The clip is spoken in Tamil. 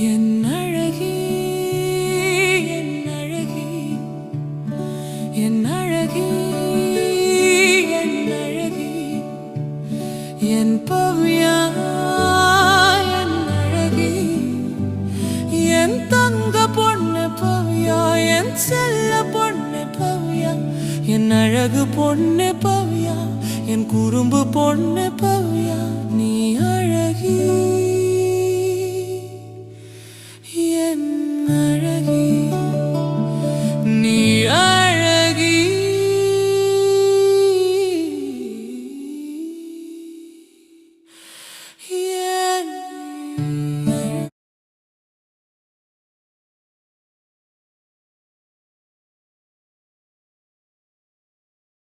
என் அழகி என் அழகி என் அழகி என் அழகி என் பவ்யா என் அழகி என் தங்க பொண்ணு பவ்யா என் செல்ல பொண்ணு பவ்யா என் அழகு பொண்ணு பவ்யா என் குறும்பு பொண்ணு பவ்யா நீ அழகி என்